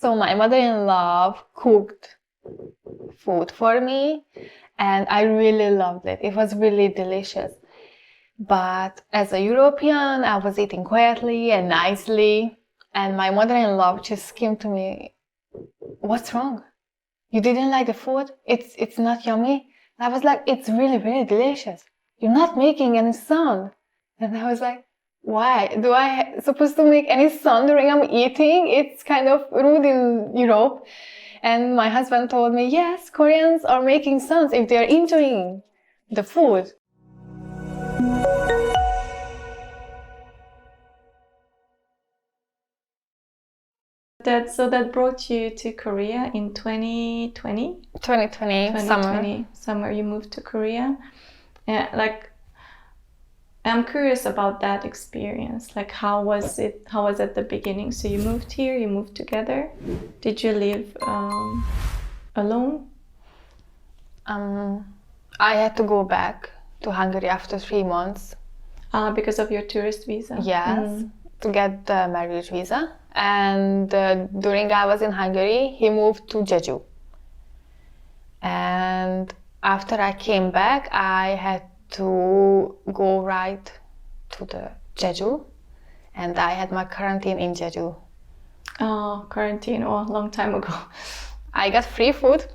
So my mother-in-law cooked food for me, and I really loved it. It was really delicious. But as a European, I was eating quietly and nicely, and my mother-in-law just came to me, "What's wrong? You didn't like the food? It's not yummy?" And I was like, "It's really, really delicious. You're not making any sound." And I was like, "Why? Do I supposed to make any sound during I'm eating? It's kind of rude in Europe." And my husband told me, "Yes, Koreans are making sounds if they're enjoying the food." So that brought you to Korea in 2020? 2020 summer you moved to Korea. Like, I'm curious about that experience. Like, how was it at the beginning? So you moved here, you moved together. Did you live alone? I had to go back to Hungary after 3 months. Because of your tourist visa? Yes, to get the marriage visa. And during I was in Hungary, he moved to Jeju. And after I came back, I had to go right to the Jeju. And I had my quarantine in Jeju. Oh, quarantine. Oh, a long time ago. I got free food.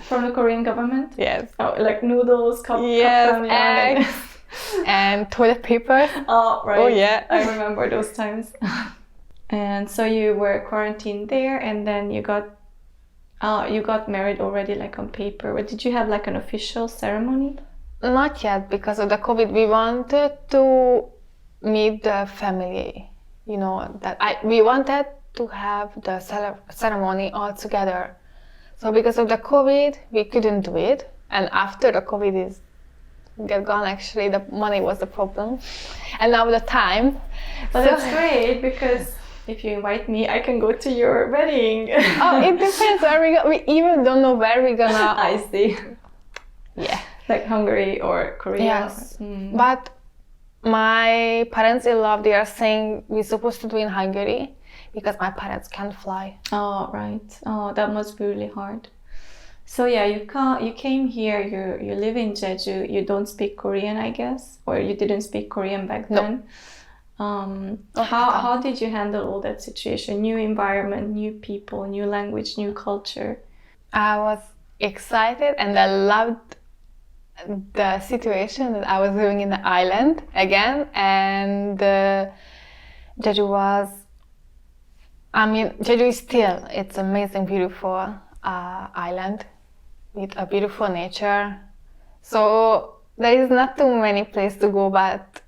From the Korean government? Yes. Oh, like noodles, cup eggs, and toilet paper. Oh, right. Oh, yeah. I remember those times. And so you were quarantined there, and then you got married already, like on paper. Or did you have like an official ceremony? Not yet, because of the COVID. We wanted to meet the family. You know, we wanted to have the ceremony all together. So because of the COVID, we couldn't do it. And after the COVID is get gone, actually, the money was the problem. And now the time. But that's great, because if you invite me, I can go to your wedding. Oh, it depends where we go. We even don't know where we're gonna. I see. Yeah. Like Hungary or Korea. Yes. But my parents-in-law, they are saying we're supposed to do in Hungary because my parents can't fly. Oh, right. Oh, that must be really hard. So yeah, you came here, you live in Jeju, you don't speak Korean, I guess? Or you didn't speak Korean back then? No. How did you handle all that situation? New environment, new people, new language, new culture? I was excited and I loved the situation that I was living in the island again. And Jeju was, Jeju is still, it's amazing, beautiful island with a beautiful nature. So there is not too many places to go, but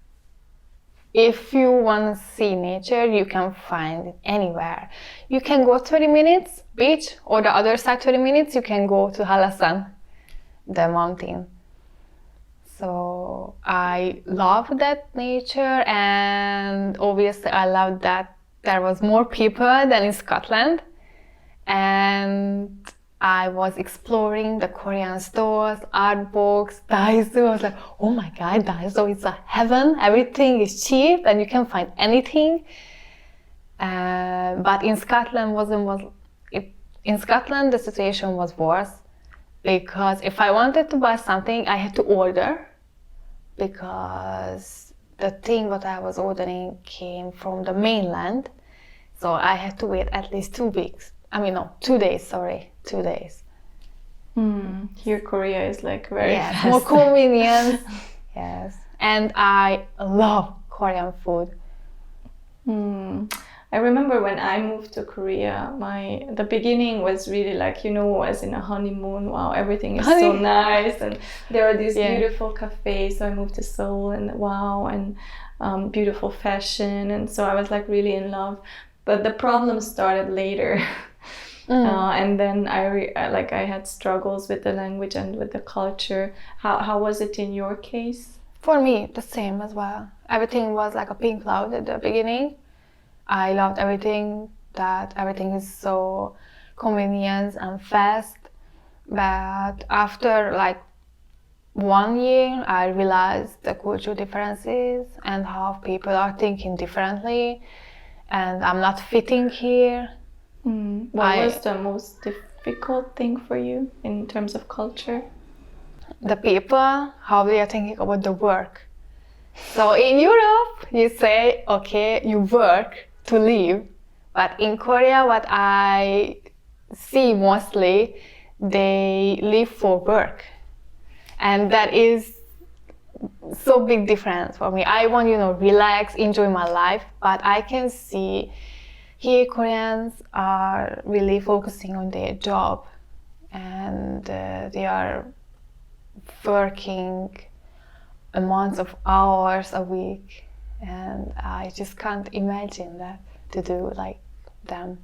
if you want to see nature, you can find it anywhere. You can go 20 minutes beach, or the other side 20 minutes, you can go to Halasan, the mountain. So I love that nature, and obviously I love that there was more people than in Scotland. And I was exploring the Korean stores, art books, Daiso. I was like, oh my God, Daiso is a heaven. Everything is cheap and you can find anything. But in Scotland, in Scotland, the situation was worse, because if I wanted to buy something, I had to order, because the thing what I was ordering came from the mainland. So I had to wait at least 2 weeks. 2 days, sorry. 2 days. Here Korea is like very fast. More convenient. Yes. And I love Korean food. I remember when I moved to Korea, the beginning was really like, as in a honeymoon. Wow, everything is so nice, and there are these beautiful cafes. So I moved to Seoul, and wow, and beautiful fashion, and so I was like really in love. But the problem started later. And then I had struggles with the language and with the culture. How was it in your case? For me, the same as well. Everything was like a pink cloud at the beginning. I loved everything, that everything is so convenient and fast. But after like 1 year, I realized the cultural differences and how people are thinking differently. And I'm not fitting here. What was the most difficult thing for you in terms of culture? The people, how they are thinking about the work. So in Europe, you say, okay, you work to live. But in Korea, what I see mostly, they live for work. And that is so big difference for me. I want, relax, enjoy my life. But I can see here Koreans are really focusing on their job. And they are working amounts of hours a week, and I just can't imagine that to do like them.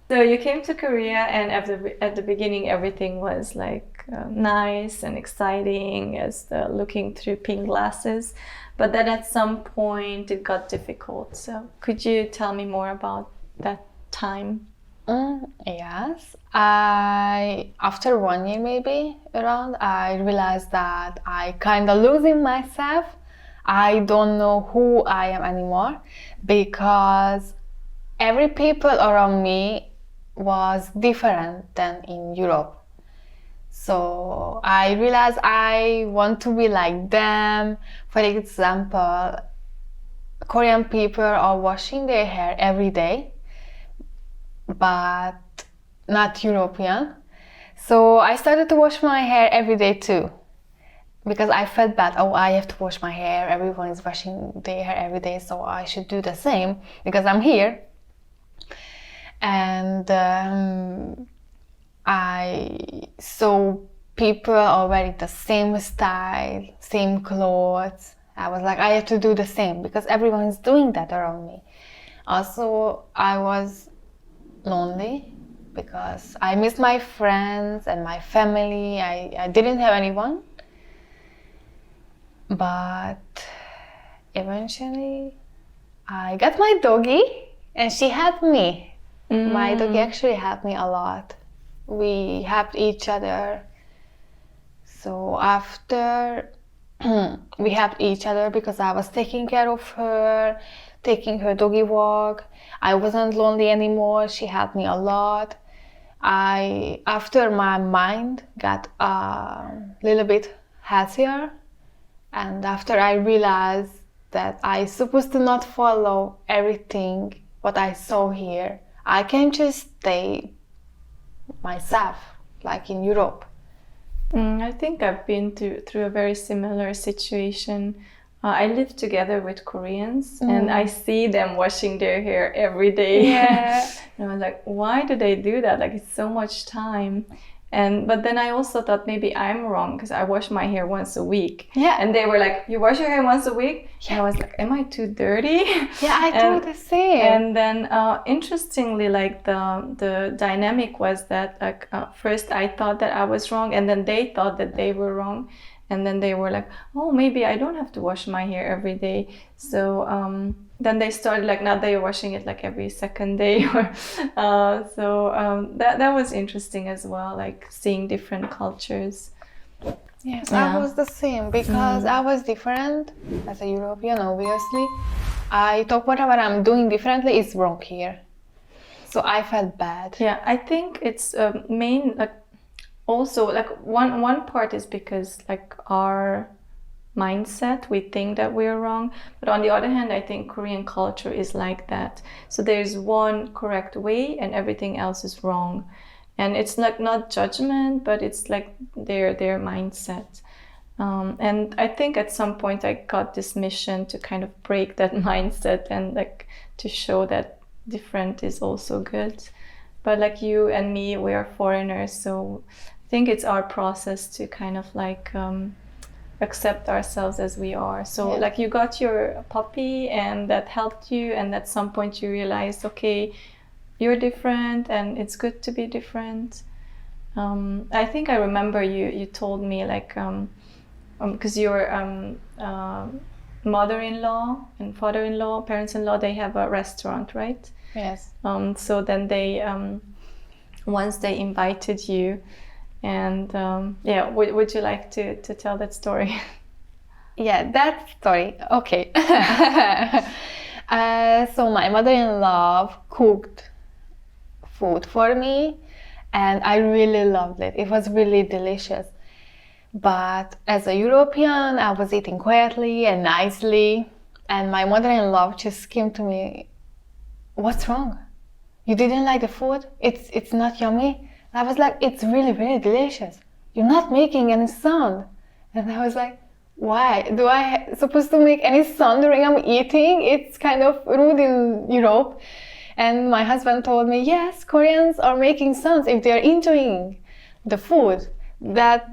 So you came to Korea, and at the beginning everything was like nice and exciting, as looking through pink glasses, but then at some point it got difficult. So could you tell me more about that time? Yes, after 1 year maybe around, I realized that I kind of losing myself. I don't know who I am anymore, because every people around me was different than in Europe. So I realized I want to be like them. For example, Korean people are washing their hair every day, but not European. So I started to wash my hair every day too, because I felt bad. Oh, I have to wash my hair. Everyone is washing their hair every day, so I should do the same because I'm here. And I saw people are wearing the same style, same clothes. I was like, I have to do the same because everyone is doing that around me. Also, I was lonely because I missed my friends and my family. I didn't have anyone. But eventually I got my doggy and she helped me. My doggy actually helped me a lot. We helped each other. So after we helped each other because I was taking care of her, taking her doggy walk. I wasn't lonely anymore. She helped me a lot. After my mind got a little bit healthier, and after I realized that I supposed to not follow everything what I saw here, I can just stay myself, like in Europe. I think I've been through a very similar situation. I live together with Koreans, and I see them washing their hair every day. Yeah. And I was like, why do they do that? Like, it's so much time. But then I also thought maybe I'm wrong because I wash my hair once a week. Yeah. And they were like, you wash your hair once a week? Yeah. And I was like, am I too dirty? Yeah, I do the same. And then interestingly, like the dynamic was that like first I thought that I was wrong, and then they thought that they were wrong. And then they were like, oh, maybe I don't have to wash my hair every day. So then they started like, now they're washing it like every second day. That was interesting as well, like seeing different cultures. Yes, I was the same because I was different as a European, obviously. I thought whatever I'm doing differently is wrong here. So I felt bad. Yeah, I think it's main, like, also like one part is because like our mindset, we think that we're wrong, but on the other hand I think Korean culture is like that. So there's one correct way and everything else is wrong, and it's like not judgment, but it's like their mindset. And I think at some point I got this mission to kind of break that mindset and like to show that different is also good. But like you and me, we are foreigners, so I think it's our process to kind of like accept ourselves as we are. So like you got your puppy and that helped you, and at some point you realized, okay, you're different and it's good to be different. I think I remember you told me like because your mother-in-law and father-in-law, parents-in-law, they have a restaurant, right? Yes. So then they once they invited you, and would you like to tell that story? Yeah, that story. Okay. So my mother-in-law cooked food for me, and I really loved it. It was really delicious. But as a European, I was eating quietly and nicely, and my mother-in-law just came to me, "What's wrong? You didn't like the food? It's not yummy?" And I was like, "It's really, really delicious. You're not making any sound." And I was like, "Why? Do I supposed to make any sound during I'm eating? It's kind of rude in Europe." And my husband told me, "Yes, Koreans are making sounds if they are enjoying the food. That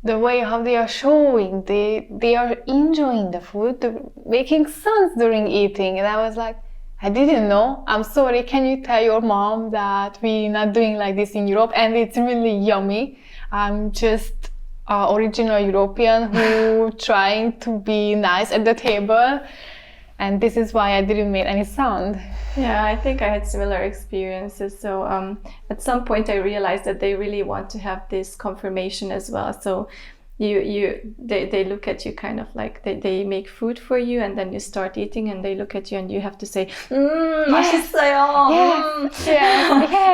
the way how they are showing, they are enjoying the food, making sounds during eating." And I was like, "I didn't know. I'm sorry. Can you tell your mom that we're not doing like this in Europe? And it's really yummy. I'm just original European who trying to be nice at the table. And this is why I didn't make any sound." Yeah, I think I had similar experiences. So at some point I realized that they really want to have this confirmation as well. So they look at you kind of like they make food for you, and then you start eating and they look at you and you have to say 맛있어요.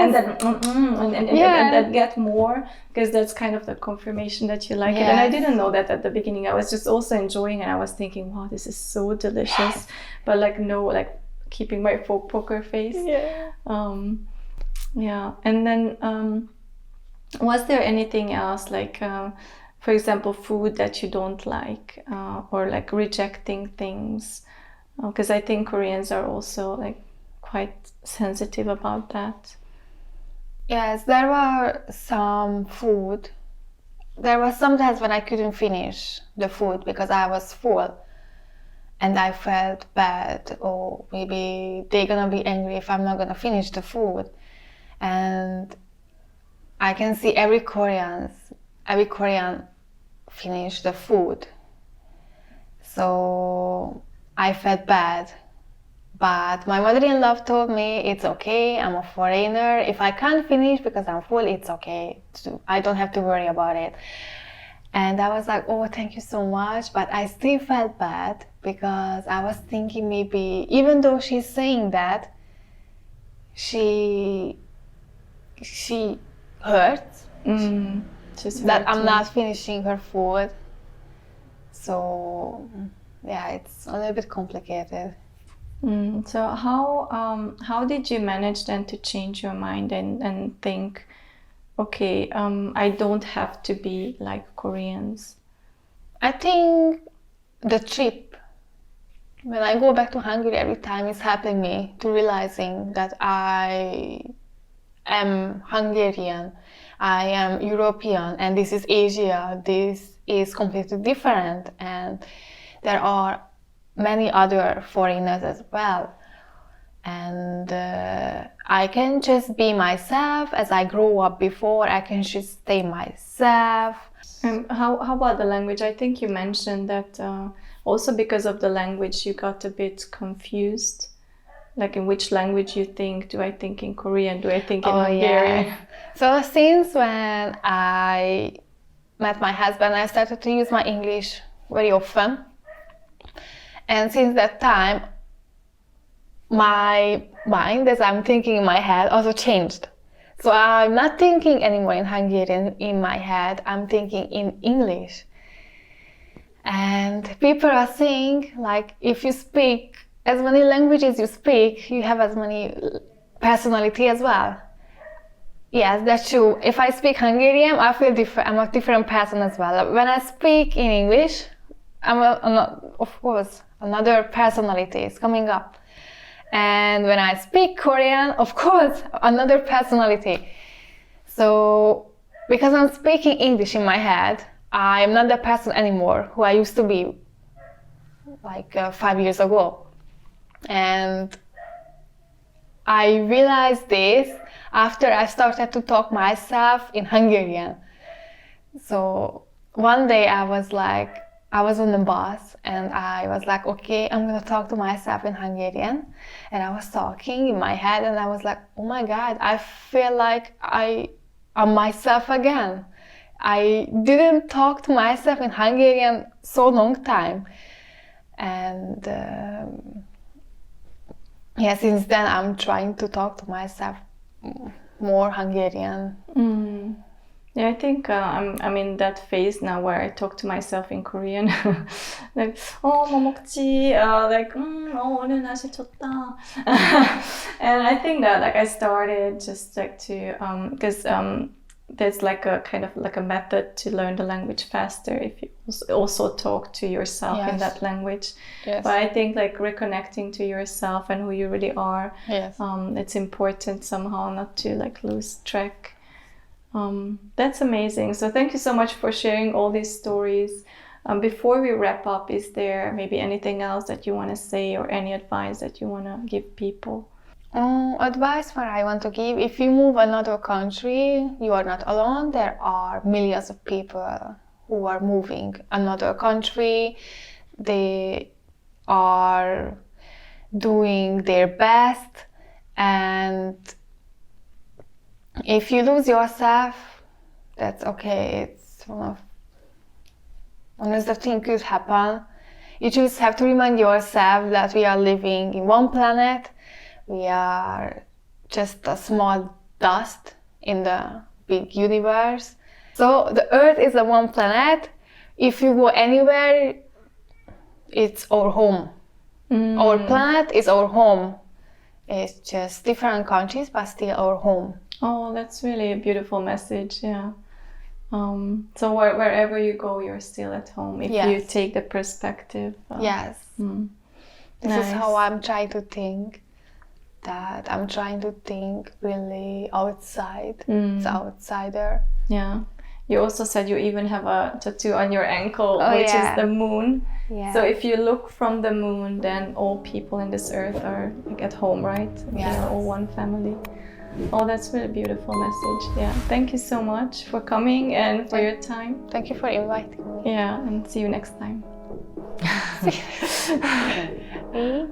And then and then get more, because that's kind of the confirmation that you like it. And I didn't know that at the beginning. I was just also enjoying, and I was thinking, wow, this is so delicious. But like keeping my poker face. And then was there anything else, like for example, food that you don't like, or like rejecting things? Because I think Koreans are also like quite sensitive about that. Yes, there were some food. There were some times when I couldn't finish the food because I was full. And I felt bad, or maybe they're gonna be angry if I'm not gonna finish the food. And I can see every Korean finish the food. So I felt bad. But my mother-in-law told me, "It's okay, I'm a foreigner. If I can't finish because I'm full, it's okay. I don't have to worry about it." And I was like, "Oh, thank you so much." But I still felt bad because I was thinking maybe, even though she's saying that, she hurts that I'm not finishing her food. So yeah, it's a little bit complicated. So how did you manage then to change your mind and think, okay, I don't have to be like Koreans? I think the trip, when I go back to Hungary every time, it's helping me to realizing that I am Hungarian, I am European, and this is Asia. This is completely different, and there are many other foreigners as well. And I can just be myself as I grew up before. I can just stay myself. And how about the language? I think you mentioned that also because of the language you got a bit confused. Like, in which language you think? Do I think in Korean? Do I think in Hungarian? Yeah. So since when I met my husband, I started to use my English very often. And since that time, my mind, as I'm thinking in my head, also changed. So I'm not thinking anymore in Hungarian in my head, I'm thinking in English. And people are saying, like, if you speak as many languages you speak, you have as many personality as well. Yes, that's true. If I speak Hungarian, I feel different. I'm a different person as well. When I speak in English, of course, another personality is coming up. And when I speak Korean, of course, another personality. So, because I'm speaking English in my head, I'm not the person anymore who I used to be like 5 years ago. And I realized this after I started to talk myself in Hungarian. So one day I was on the bus and I was like, okay, I'm gonna talk to myself in Hungarian. And I was talking in my head and I was like, oh my God, I feel like I am myself again. I didn't talk to myself in Hungarian so long time. And since then I'm trying to talk to myself more Hungarian. Yeah, I think I'm in that phase now where I talk to myself in Korean. like, 뭐 먹지? Like, 오늘 날씨 좋다. And I think that like I started just like to, because there's like a kind of like a method to learn the language faster if you also talk to yourself in that language. Yes. But I think like reconnecting to yourself and who you really are, it's important somehow not to like lose track. That's amazing. So thank you so much for sharing all these stories. Before we wrap up, is there maybe anything else that you want to say or any advice that you want to give people? Advice what I want to give, if you move another country, you are not alone. There are millions of people who are moving another country. They are doing their best, and if you lose yourself, that's okay. It's one of the things could happen. You just have to remind yourself that we are living in one planet. We are just a small dust in the big universe. So the Earth is a one planet. If you go anywhere, it's our home. Our planet is our home. It's just different countries, but still our home. Oh, that's really a beautiful message, yeah. So wherever you go, you're still at home if you take the perspective. Yes. This is how I'm trying to think. That I'm trying to think really outside, the outsider. Yeah. You also said you even have a tattoo on your ankle, which is the moon. Yeah. So if you look from the moon, then all people in this earth are like at home, right? Yeah. They're all one family. Oh, that's really a beautiful message. Yeah. Thank you so much for coming and for your time. Thank you for inviting me. Yeah, and see you next time. Me?